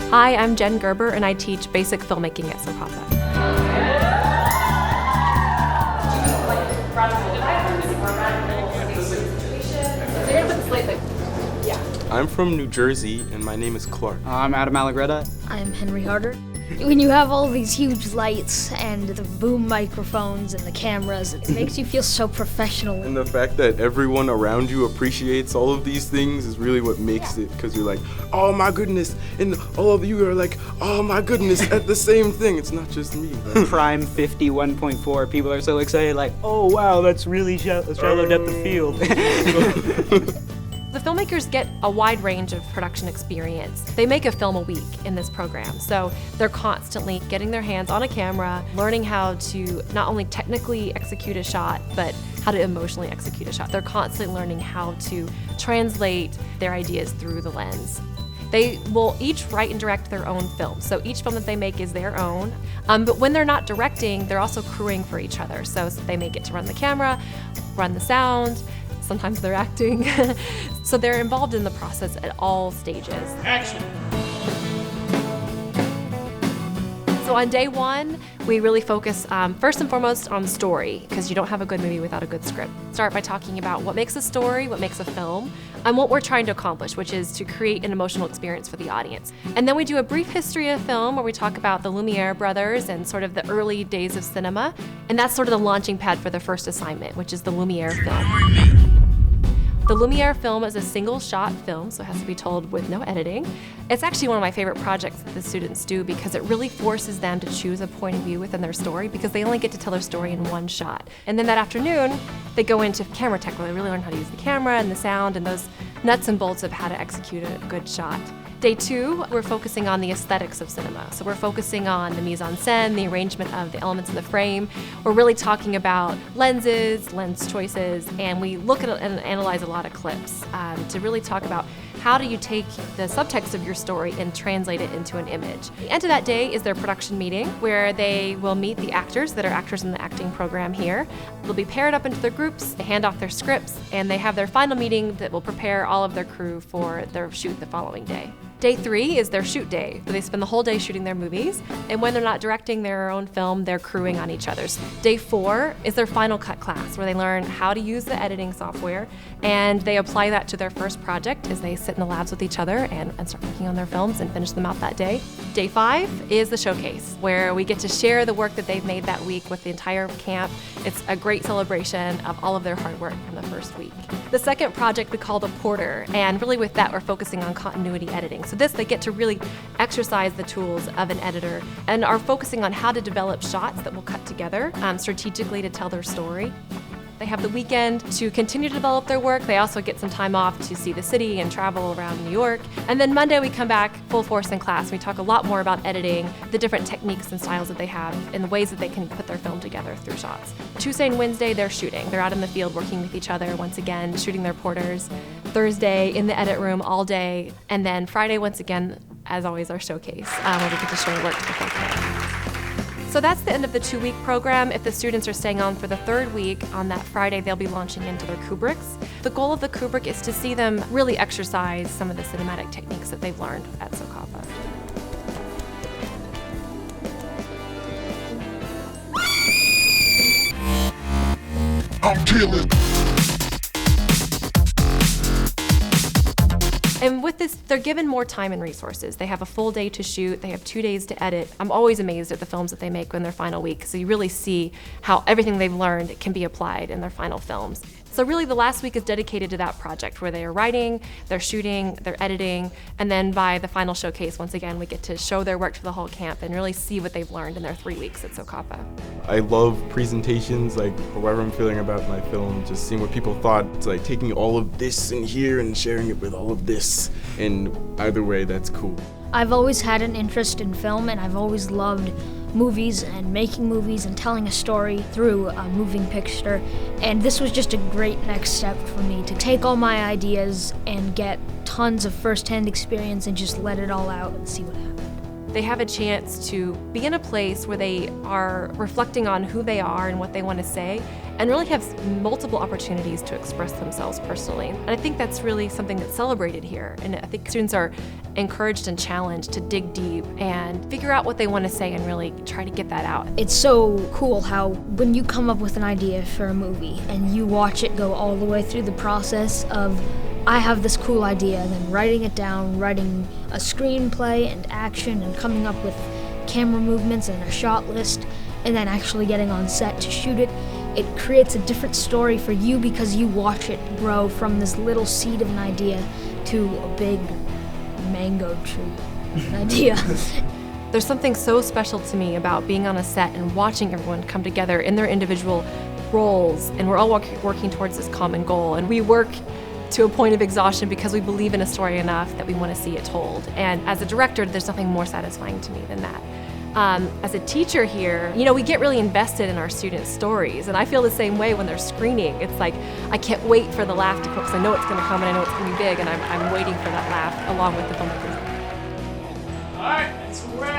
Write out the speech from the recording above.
Hi, I'm Jen Gerber, and I teach basic filmmaking at SOCAPA. I'm from New Jersey, and my name is Clark. I'm Adam Allegretta. I'm Henry Harder. When you have all these huge lights and the boom microphones and the cameras, it makes you feel so professional. And the fact that everyone around you appreciates all of these things is really what makes it, because you're like, oh my goodness, and all of you are like, oh my goodness, at the same thing. It's not just me. Prime 51.4. People are so excited, like, oh wow, that's really shallow depth of field. The filmmakers get a wide range of production experience. They make a film a week in this program, so they're constantly getting their hands on a camera, learning how to not only technically execute a shot, but how to emotionally execute a shot. They're constantly learning how to translate their ideas through the lens. They will each write and direct their own film, so each film that they make is their own. But when they're not directing, they're also crewing for each other, so they may get to run the camera, run the sound, sometimes they're acting. So they're involved in the process at all stages. Action! So on day one, we really focus first and foremost on story, because you don't have a good movie without a good script. Start by talking about what makes a story, what makes a film, and what we're trying to accomplish, which is to create an emotional experience for the audience. And then we do a brief history of film where we talk about the Lumiere brothers and sort of the early days of cinema. And that's sort of the launching pad for the first assignment, which is the Lumiere film. The Lumiere film is a single-shot film, so it has to be told with no editing. It's actually one of my favorite projects that the students do because it really forces them to choose a point of view within their story because they only get to tell their story in one shot. And then that afternoon, they go into camera tech where they really learn how to use the camera and the sound and those nuts and bolts of how to execute a good shot. Day two, we're focusing on the aesthetics of cinema. So we're focusing on the mise-en-scène, the arrangement of the elements in the frame. We're really talking about lenses, lens choices, and we look at and analyze a lot of clips to really talk about how do you take the subtext of your story and translate it into an image. The end of that day is their production meeting where they will meet the actors that are actors in the acting program here. They'll be paired up into their groups, they hand off their scripts, and they have their final meeting that will prepare all of their crew for their shoot the following day. Day three is their shoot day. So they spend the whole day shooting their movies, and when they're not directing their own film, they're crewing on each other's. Day four is their final cut class, where they learn how to use the editing software, and they apply that to their first project as they sit in the labs with each other and start working on their films and finish them out that day. Day five is the showcase, where we get to share the work that they've made that week with the entire camp. It's a great celebration of all of their hard work from the first week. The second project we call the Porter, and really with that we're focusing on continuity editing. So this, they get to really exercise the tools of an editor and are focusing on how to develop shots that will cut together strategically to tell their story. They have the weekend to continue to develop their work. They also get some time off to see the city and travel around New York. And then Monday we come back full force in class. We talk a lot more about editing, the different techniques and styles that they have, and the ways that they can put their film together through shots. Tuesday and Wednesday, they're shooting. They're out in the field working with each other, once again, shooting their porters. Thursday, in the edit room all day. And then Friday, once again, as always, our showcase, where we get to show work to the full camp. So that's the end of the 2-week program. If the students are staying on for the third week, on that Friday, they'll be launching into their Kubricks. The goal of the Kubrick is to see them really exercise some of the cinematic techniques that they've learned at SOCAPA. I'm killing. And with this, they're given more time and resources. They have a full day to shoot, they have 2 days to edit. I'm always amazed at the films that they make in their final week, so you really see how everything they've learned can be applied in their final films. So really the last week is dedicated to that project where they are writing, they're shooting, they're editing, and then by the final showcase, once again, we get to show their work to the whole camp and really see what they've learned in their 3 weeks at SOCAPA. I love presentations, like however I'm feeling about my film, just seeing what people thought. It's like taking all of this in here and sharing it with all of this. And either way, that's cool. I've always had an interest in film, and I've always loved movies and making movies and telling a story through a moving picture. And this was just a great next step for me to take all my ideas and get tons of first-hand experience and just let it all out and see what happened. they have a chance to be in a place where they are reflecting on who they are and what they want to say, and really have multiple opportunities to express themselves personally. And I think that's really something that's celebrated here. And I think students are encouraged and challenged to dig deep and figure out what they want to say and really try to get that out. It's so cool how when you come up with an idea for a movie and you watch it go all the way through the process of, I have this cool idea, and then writing it down, writing a screenplay and action and coming up with camera movements and a shot list, and then actually getting on set to shoot it. It creates a different story for you because you watch it grow from this little seed of an idea to a big mango tree idea. There's something so special to me about being on a set and watching everyone come together in their individual roles, and we're all working towards this common goal, and we work to a point of exhaustion because we believe in a story enough that we want to see it told. And as a director, there's nothing more satisfying to me than that. As a teacher here, we get really invested in our students' stories, and I feel the same way when they're screening. It's like, I can't wait for the laugh to come because I know it's going to come and I know it's going to be big, and I'm waiting for that laugh along with the filmmakers. All right, that's a wrap.